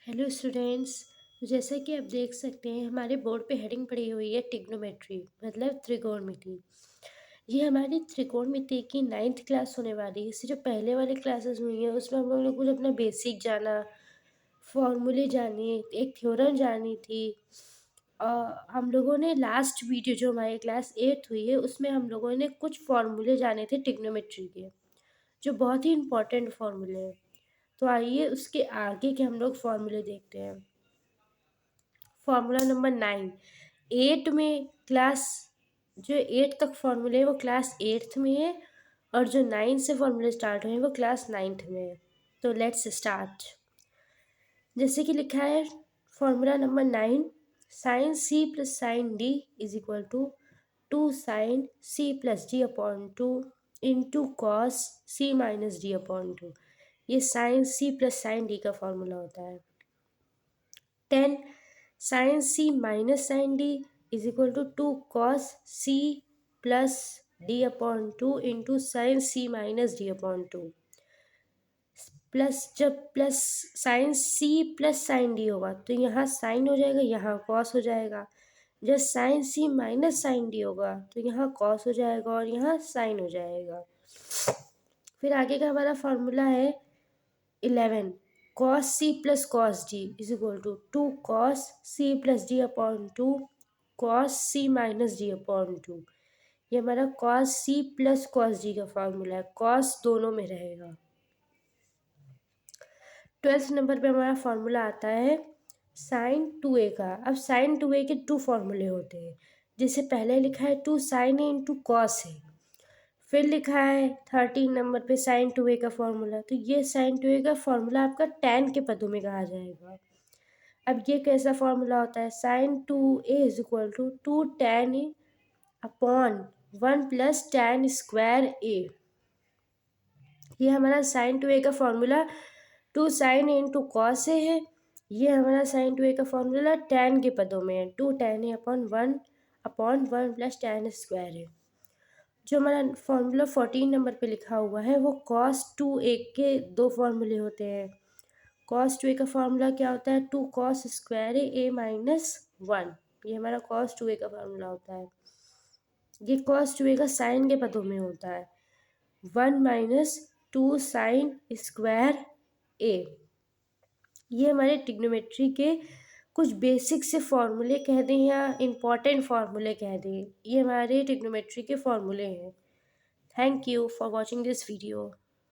Hello students. जैसा कि आप देख सकते हैं हमारे बोर्ड पे हेडिंग पड़ी हुई है ट्रिग्नोमेट्री मतलब त्रिकोणमिति। ये हमारी त्रिकोणमिति की 9th क्लास होने वाली है। इससे जो पहले वाली क्लासेस हुई हैं उसमें हम लोगों ने कुछ अपना बेसिक जाना, फॉर्मूले जाने, एक थ्योरम जानी थी। हम लोगों ने लास्ट वीडियो जो हमारी क्लास 8 हुई है उसमें हम लोगों ने कुछ फॉर्मूले जाने थे ट्रिग्नोमेट्री के, जो बहुत ही इंपॉर्टेंट फॉर्मूले हैं। तो आइए उसके आगे के हम लोग फॉर्मूले देखते हैं। फॉर्मूला नंबर 9 8 में क्लास जो 8 तक फॉर्मूले हैं वो क्लास 8th में है, और जो 9 से फॉर्मूले स्टार्ट हुए हैं वो क्लास 9th में है। तो लेट्स स्टार्ट। जैसे कि लिखा है formula number 9, sine C plus sine D is equal to 2 sin c+d/2 into cos C minus d/2। ये sine C plus sine D का फॉर्मूला होता है। 10 sin c minus sin d is equal to 2 cos c plus d/2 into sine c minus d/2। Plus जब plus sine c plus sine d होगा तो यहाँ sign हो जाएगा, यहाँ कॉस हो जाएगा। जब sine c minus sine d होगा तो यहाँ कॉस हो जाएगा और यहाँ साइन हो जाएगा। फिर आगे का हमारा फॉर्मूला है 11 cos c plus cos d is equal to 2 cos c plus d/2 cos c minus d/2। ये हमारा cos c plus cos d का फॉर्मूला है, cos दोनों में रहेगा। 12th नंबर पे हमारा फॉर्मूला आता है साइन 2a का। अब साइन 2a के 2 फॉर्मूले होते हैं। जिसे पहले लिखा है 2 sin a इंटू कॉस है, फिर लिखा है 13 नंबर पे साइन 2a का फॉर्मूला। तो ये साइन 2a का फॉर्मूला आपका tan के पदों में कहा जाएगा। अब ये कैसा फॉर्मूला होता है, sine 2a is equal to 2 tan a upon 1 plus tan square a। ये हमारा साइन 2a का formula 2 sin a into cos a है। ये हमारा साइन 2a का फॉर्मूला tan के पदों में है, 2 tan a upon 1 plus tan square है। जो हमारा फॉर्मूला 14 नंबर पे लिखा हुआ है वो cos 2a के 2 फॉर्मूले होते हैं। cos 2a का फॉर्मूला क्या होता है, 2 cos स्क्वायर a माइनस 1। ये हमारा cos 2a का फॉर्मूला होता है। ये cos 2a का साइन के पदों में होता है, 1 माइनस 2 साइन स्क्वायर a। ये हमारे ट्रिग्नोमेट्री के कुछ बेसिक से फॉर्मूले कह दें या इम्पॉर्टेंट फॉर्मूले कह दें, ये हमारे ट्रिग्नोमेट्री के फॉर्मूले हैं। Thank you for watching this video.